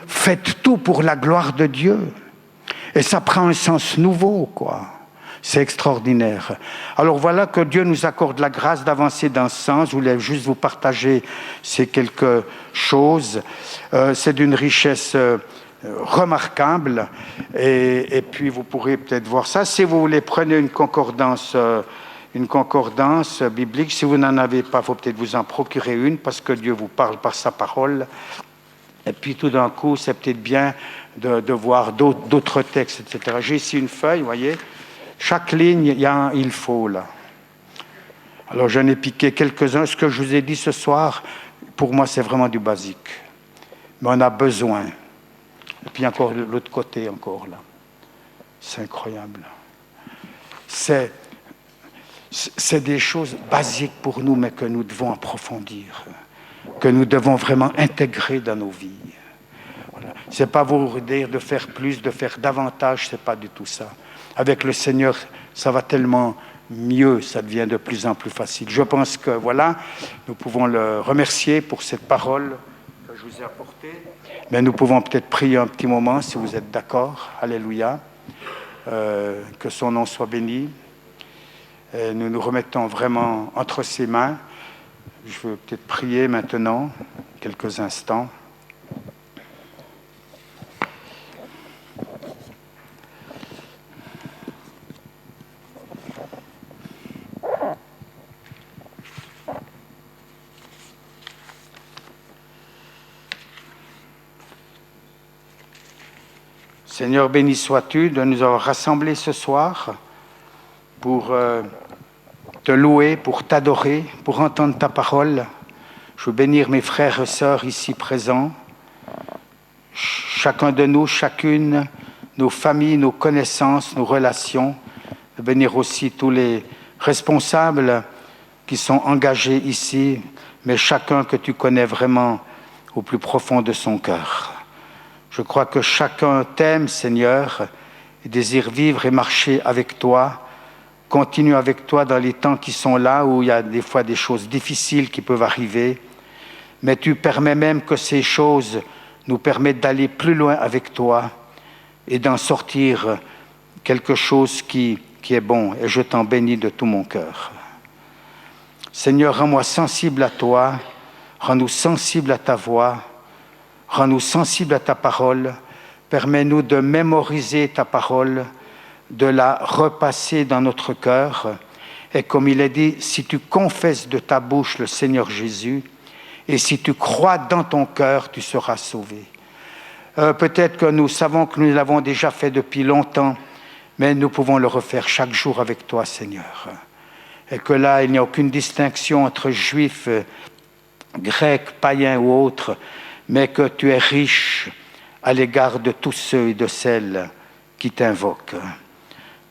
Faites tout pour la gloire de Dieu. Et ça prend un sens nouveau, quoi. C'est extraordinaire. Alors voilà que Dieu nous accorde la grâce d'avancer dans ce sens. Je voulais juste vous partager ces quelques choses. C'est d'une richesse remarquable. Et puis vous pourrez peut-être voir ça. Si vous voulez, prenez une concordance biblique. Si vous n'en avez pas, il faut peut-être vous en procurer une parce que Dieu vous parle par sa parole. Et puis tout d'un coup, c'est peut-être bien de voir d'autres textes, etc. J'ai ici une feuille, vous voyez. Chaque ligne, il y a un « il faut » là. Alors j'en ai piqué quelques-uns. Ce que je vous ai dit ce soir, pour moi, c'est vraiment du basique. mais on a besoin. Et puis encore l'autre côté, encore là. C'est incroyable. C'est des choses basiques pour nous, mais que nous devons approfondir, que nous devons vraiment intégrer dans nos vies. Voilà. Ce n'est pas vous dire de faire plus, de faire davantage, ce n'est pas du tout ça. Avec le Seigneur, ça va tellement mieux, ça devient de plus en plus facile. Je pense que voilà, nous pouvons le remercier pour cette parole que je vous ai apportée. Mais nous pouvons peut-être prier un petit moment, si vous êtes d'accord. Alléluia. Que son nom soit béni. Et nous nous remettons vraiment entre ses mains. Je veux peut-être prier maintenant, quelques instants. Seigneur, béni sois-tu de nous avoir rassemblés ce soir pour te louer, pour t'adorer, pour entendre ta parole. Je veux bénir mes frères et sœurs ici présents, chacun de nous, chacune, nos familles, nos connaissances, nos relations. Je veux bénir aussi tous les responsables qui sont engagés ici, mais chacun que tu connais vraiment au plus profond de son cœur. Je crois que chacun t'aime, Seigneur, et désire vivre et marcher avec toi, continue avec toi dans les temps qui sont là, où il y a des fois des choses difficiles qui peuvent arriver, mais tu permets même que ces choses nous permettent d'aller plus loin avec toi et d'en sortir quelque chose qui est bon, et je t'en bénis de tout mon cœur. Seigneur, rends-moi sensible à toi, rends-nous sensibles à ta voix, rends-nous sensibles à ta parole, permets-nous de mémoriser ta parole, de la repasser dans notre cœur. Et comme il est dit, si tu confesses de ta bouche le Seigneur Jésus, et si tu crois dans ton cœur, tu seras sauvé. Peut-être que nous savons que nous l'avons déjà fait depuis longtemps, mais nous pouvons le refaire chaque jour avec toi, Seigneur. Et que là, il n'y a aucune distinction entre juifs, grecs, païens ou autres, mais que tu es riche à l'égard de tous ceux et de celles qui t'invoquent.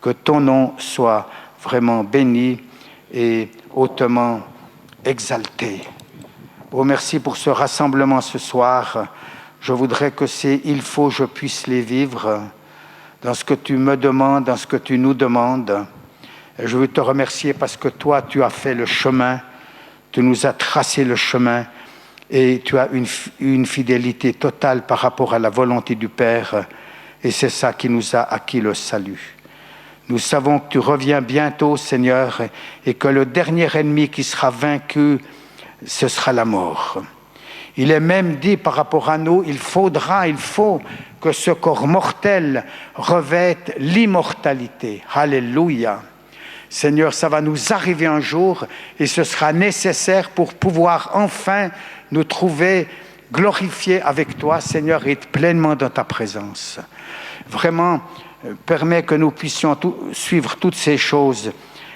Que ton nom soit vraiment béni et hautement exalté. Oh, merci pour ce rassemblement ce soir. Je voudrais que je puisse les vivre dans ce que tu me demandes, dans ce que tu nous demandes. Et je veux te remercier parce que toi, tu as fait le chemin, tu nous as tracé le chemin, et tu as une fidélité totale par rapport à la volonté du Père, et c'est ça qui nous a acquis le salut. Nous savons que tu reviens bientôt, Seigneur, et que le dernier ennemi qui sera vaincu, ce sera la mort. Il est même dit par rapport à nous, il faut que ce corps mortel revête l'immortalité. Alléluia. Seigneur, ça va nous arriver un jour, et ce sera nécessaire pour pouvoir enfin nous trouver glorifiés avec toi, Seigneur, et être pleinement dans ta présence. Vraiment, permets que nous puissions suivre toutes ces choses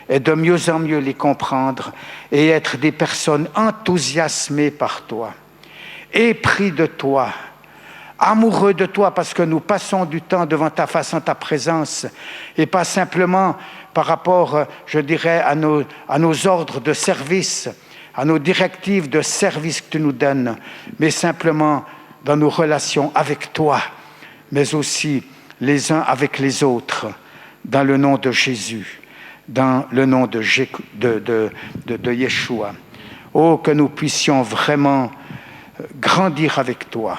et de mieux en mieux les comprendre et être des personnes enthousiasmées par toi, épris de toi, amoureux de toi, parce que nous passons du temps devant ta face, en ta présence, et pas simplement par rapport, je dirais, à nos ordres de service, à nos directives de service que tu nous donnes, mais simplement dans nos relations avec toi, mais aussi les uns avec les autres, dans le nom de Jésus, dans le nom de Yeshua. Oh, que nous puissions vraiment grandir avec toi.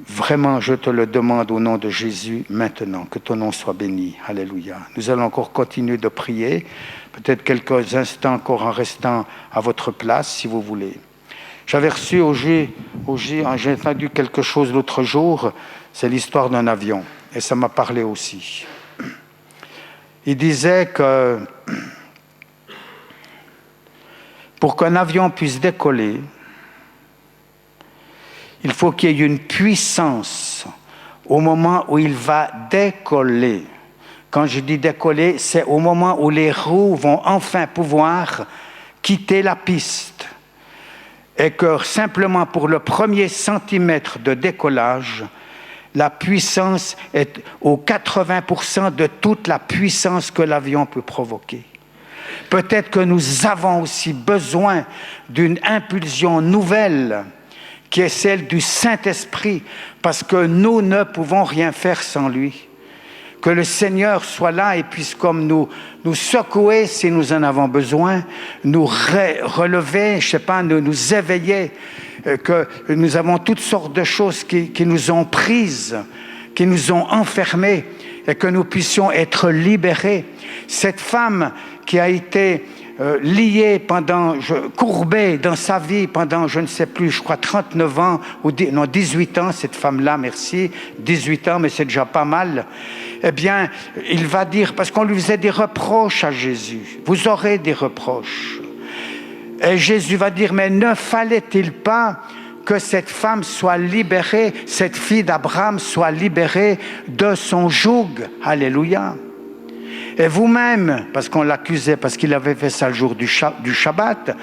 Vraiment, je te le demande au nom de Jésus maintenant, que ton nom soit béni. Alléluia. Nous allons encore continuer de prier, peut-être quelques instants encore en restant à votre place, si vous voulez. J'avais reçu j'ai entendu quelque chose l'autre jour, c'est l'histoire d'un avion, et ça m'a parlé aussi. Il disait que pour qu'un avion puisse décoller, il faut qu'il y ait une puissance au moment où il va décoller. Quand je dis décoller, c'est au moment où les roues vont enfin pouvoir quitter la piste. et que simplement pour le premier centimètre de décollage, la puissance est aux 80% de toute la puissance que l'avion peut provoquer. Peut-être que nous avons aussi besoin d'une impulsion nouvelle qui est celle du Saint-Esprit, parce que nous ne pouvons rien faire sans lui. Que le Seigneur soit là et puisse comme nous secouer si nous en avons besoin, nous relever, nous éveiller, que nous avons toutes sortes de choses qui nous ont prises, qui nous ont enfermés, et que nous puissions être libérés. Cette femme qui a été liée courbée dans sa vie pendant, je ne sais plus, je crois 39 ans, 18 ans, cette femme-là, merci, 18 ans, mais c'est déjà pas mal. Eh bien, il va dire, parce qu'on lui faisait des reproches à Jésus, vous aurez des reproches. Et Jésus va dire, mais ne fallait-il pas que cette femme soit libérée, cette fille d'Abraham soit libérée de son joug? Alléluia. Et vous-même, parce qu'on l'accusait, parce qu'il avait fait ça le jour du Shabbat,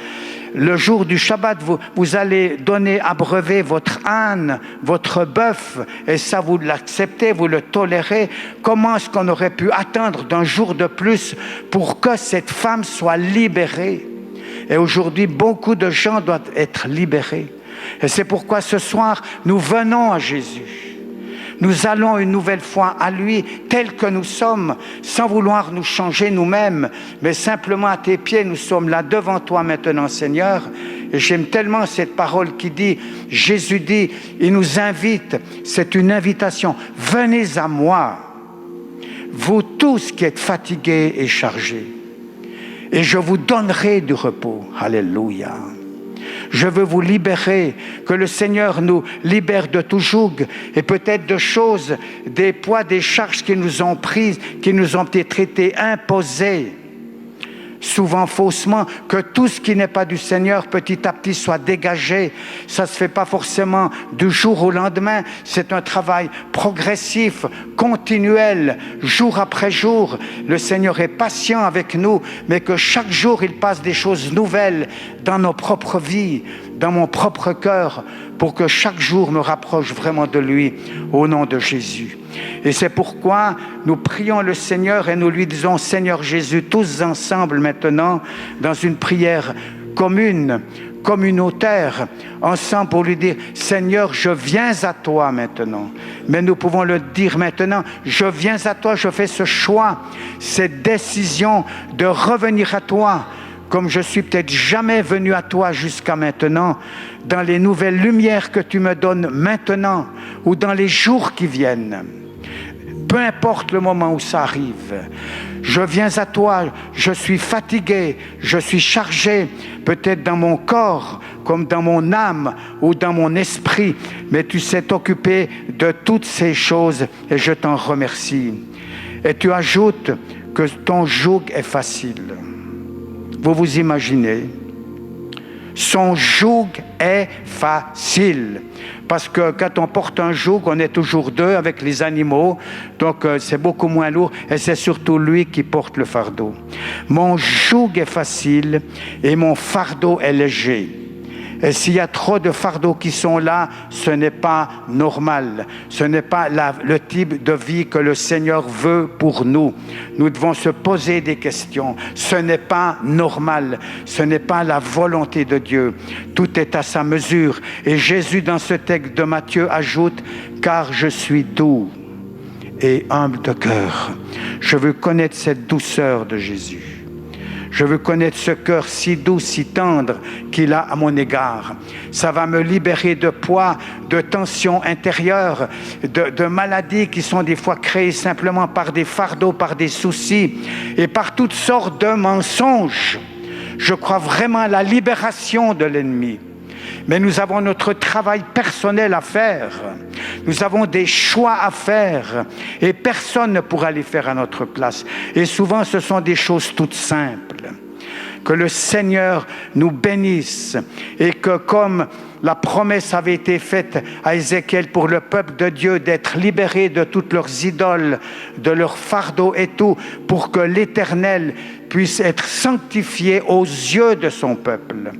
le jour du Shabbat, vous allez donner à brevet votre âne, votre bœuf, et ça vous l'acceptez, vous le tolérez. Comment est-ce qu'on aurait pu attendre d'un jour de plus pour que cette femme soit libérée? Et aujourd'hui, beaucoup de gens doivent être libérés. Et c'est pourquoi ce soir, nous venons à Jésus. Nous allons une nouvelle fois à lui, tel que nous sommes, sans vouloir nous changer nous-mêmes, mais simplement à tes pieds, nous sommes là devant toi maintenant, Seigneur. Et j'aime tellement cette parole qui dit, Jésus dit, il nous invite, c'est une invitation, venez à moi, vous tous qui êtes fatigués et chargés, et je vous donnerai du repos. Alléluia. Je veux vous libérer, que le Seigneur nous libère de tout joug et peut-être de choses, des poids, des charges qui nous ont prises, qui nous ont été imposées, souvent faussement, que tout ce qui n'est pas du Seigneur petit à petit soit dégagé. Ça ne se fait pas forcément du jour au lendemain, c'est un travail progressif, continuel, jour après jour. Le Seigneur est patient avec nous, mais que chaque jour il passe des choses nouvelles dans nos propres vies, dans mon propre cœur, pour que chaque jour me rapproche vraiment de lui, au nom de Jésus. Et c'est pourquoi nous prions le Seigneur et nous lui disons, Seigneur Jésus, tous ensemble maintenant, dans une prière commune, communautaire, ensemble pour lui dire, Seigneur, je viens à toi maintenant. Mais nous pouvons le dire maintenant, je viens à toi, je fais ce choix, cette décision de revenir à toi, comme je suis peut-être jamais venu à toi jusqu'à maintenant, dans les nouvelles lumières que tu me donnes maintenant, ou dans les jours qui viennent. Peu importe le moment où ça arrive, je viens à toi, je suis fatigué, je suis chargé, peut-être dans mon corps, comme dans mon âme ou dans mon esprit, mais tu sais t'occuper de toutes ces choses et je t'en remercie. Et tu ajoutes que ton joug est facile. Vous vous imaginez, son joug est facile. Parce que quand on porte un joug, on est toujours deux avec les animaux, donc c'est beaucoup moins lourd et c'est surtout lui qui porte le fardeau. Mon joug est facile et mon fardeau est léger. Et s'il y a trop de fardeaux qui sont là, ce n'est pas normal. Ce n'est pas le type de vie que le Seigneur veut pour nous. Nous devons se poser des questions. Ce n'est pas normal. Ce n'est pas la volonté de Dieu. Tout est à sa mesure. Et Jésus, dans ce texte de Matthieu, ajoute « Car je suis doux et humble de cœur. » Je veux connaître cette douceur de Jésus. Je veux connaître ce cœur si doux, si tendre qu'il a à mon égard. Ça va me libérer de poids, de tensions intérieures, de maladies qui sont des fois créées simplement par des fardeaux, par des soucis et par toutes sortes de mensonges. Je crois vraiment à la libération de l'ennemi. Mais nous avons notre travail personnel à faire. Nous avons des choix à faire et personne ne pourra les faire à notre place. Et souvent, ce sont des choses toutes simples. Que le Seigneur nous bénisse et que comme la promesse avait été faite à Ézéchiel pour le peuple de Dieu d'être libéré de toutes leurs idoles, de leurs fardeaux et tout, pour que l'Éternel puisse être sanctifié aux yeux de son peuple,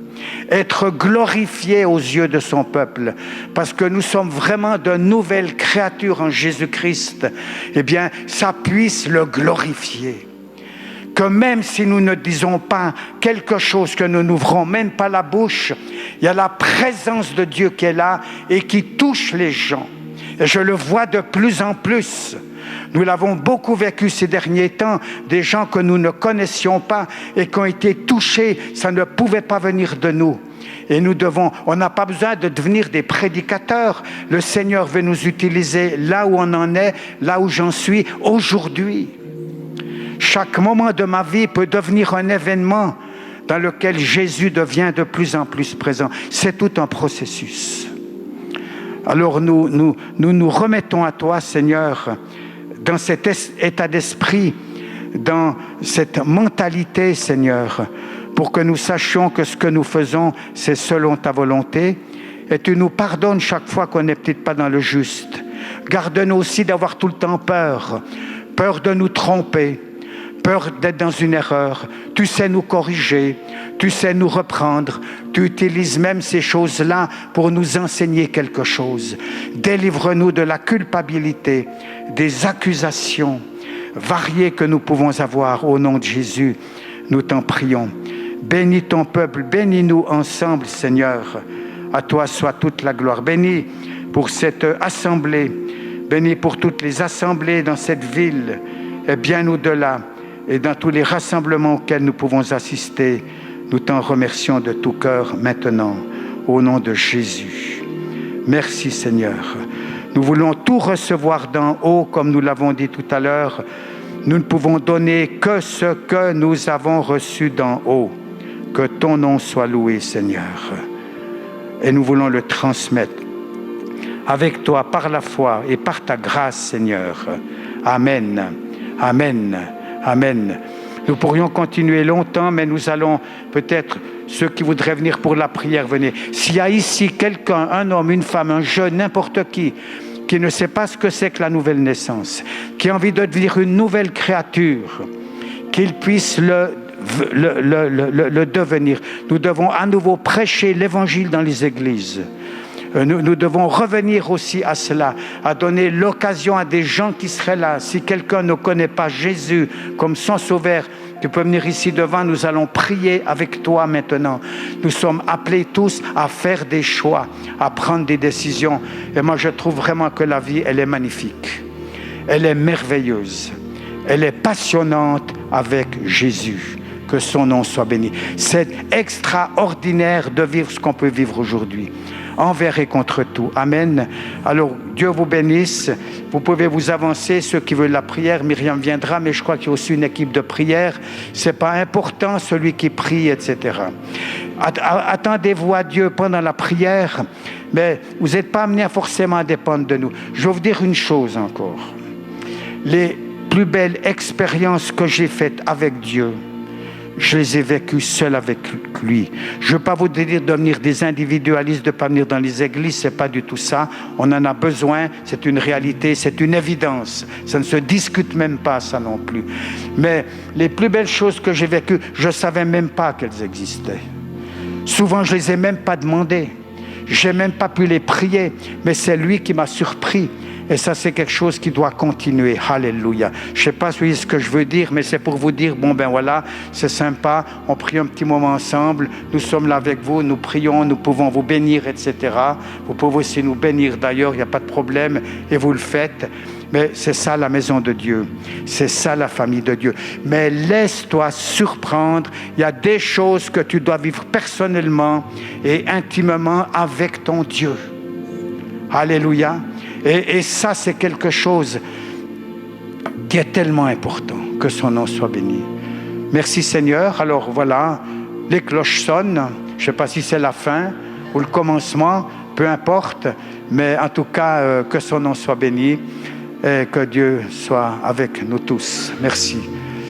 être glorifié aux yeux de son peuple, parce que nous sommes vraiment de nouvelles créatures en Jésus-Christ, eh bien, ça puisse le glorifier. Que même si nous ne disons pas quelque chose, que nous n'ouvrons même pas la bouche, il y a la présence de Dieu qui est là et qui touche les gens. Et je le vois de plus en plus. Nous l'avons beaucoup vécu ces derniers temps, des gens que nous ne connaissions pas et qui ont été touchés, ça ne pouvait pas venir de nous. Et on n'a pas besoin de devenir des prédicateurs. Le Seigneur veut nous utiliser là où on en est, là où j'en suis aujourd'hui. Chaque moment de ma vie peut devenir un événement dans lequel Jésus devient de plus en plus présent. C'est tout un processus. Alors nous remettons à toi, Seigneur, dans cet état d'esprit, dans cette mentalité, Seigneur, pour que nous sachions que ce que nous faisons, c'est selon ta volonté. Et tu nous pardonnes chaque fois qu'on n'est peut-être pas dans le juste. Garde-nous aussi d'avoir tout le temps peur de nous tromper, peur d'être dans une erreur. Tu sais nous corriger, tu sais nous reprendre. Tu utilises même ces choses-là pour nous enseigner quelque chose. Délivre-nous de la culpabilité, des accusations variées que nous pouvons avoir. Au nom de Jésus, nous t'en prions. Bénis ton peuple, bénis-nous ensemble, Seigneur. À toi soit toute la gloire. Bénis pour cette assemblée, bénis pour toutes les assemblées dans cette ville et bien au-delà. Et dans tous les rassemblements auxquels nous pouvons assister, nous t'en remercions de tout cœur maintenant, au nom de Jésus. Merci Seigneur. Nous voulons tout recevoir d'en haut, comme nous l'avons dit tout à l'heure. Nous ne pouvons donner que ce que nous avons reçu d'en haut. Que ton nom soit loué, Seigneur. Et nous voulons le transmettre avec toi, par la foi et par ta grâce, Seigneur. Amen. Amen. Amen. Nous pourrions continuer longtemps, mais nous allons peut-être, ceux qui voudraient venir pour la prière, venez. S'il y a ici quelqu'un, un homme, une femme, un jeune, n'importe qui ne sait pas ce que c'est que la nouvelle naissance, qui a envie de devenir une nouvelle créature, qu'il puisse le devenir. Nous devons à nouveau prêcher l'évangile dans les églises. Nous devons revenir aussi à cela, à donner l'occasion à des gens qui seraient là. Si quelqu'un ne connaît pas Jésus comme son sauveur, tu peux venir ici devant, nous allons prier avec toi maintenant. Nous sommes appelés tous à faire des choix, à prendre des décisions. Et moi, je trouve vraiment que la vie, elle est magnifique. Elle est merveilleuse. Elle est passionnante avec Jésus. Que son nom soit béni. C'est extraordinaire de vivre ce qu'on peut vivre aujourd'hui. Envers et contre tout. Amen. Alors, Dieu vous bénisse. Vous pouvez vous avancer, ceux qui veulent la prière. Myriam viendra, mais je crois qu'il y a aussi une équipe de prière. C'est pas important, celui qui prie, etc. Attendez-vous à Dieu pendant la prière, mais vous n'êtes pas amenés forcément à dépendre de nous. Je vais vous dire une chose encore. Les plus belles expériences que j'ai faites avec Dieu, je les ai vécues seul avec lui. Je ne veux pas vous dire de devenir des individualistes, de ne pas venir dans les églises, ce n'est pas du tout ça. On en a besoin, c'est une réalité, c'est une évidence. Ça ne se discute même pas, ça non plus. Mais les plus belles choses que j'ai vécues, je ne savais même pas qu'elles existaient. Souvent, je ne les ai même pas demandées. Je n'ai même pas pu les prier, mais c'est lui qui m'a surpris. Et ça, c'est quelque chose qui doit continuer. Alléluia. Je ne sais pas ce que je veux dire, mais c'est pour vous dire, bon ben voilà, c'est sympa, on prie un petit moment ensemble, nous sommes là avec vous, nous prions, nous pouvons vous bénir, etc. Vous pouvez aussi nous bénir d'ailleurs, il n'y a pas de problème, et vous le faites. Mais c'est ça la maison de Dieu, c'est ça la famille de Dieu. Mais laisse-toi surprendre, il y a des choses que tu dois vivre personnellement et intimement avec ton Dieu. Alléluia. Et ça, c'est quelque chose qui est tellement important, que son nom soit béni. Merci Seigneur. Alors voilà, les cloches sonnent. Je ne sais pas si c'est la fin ou le commencement, peu importe. Mais en tout cas, que son nom soit béni et que Dieu soit avec nous tous. Merci.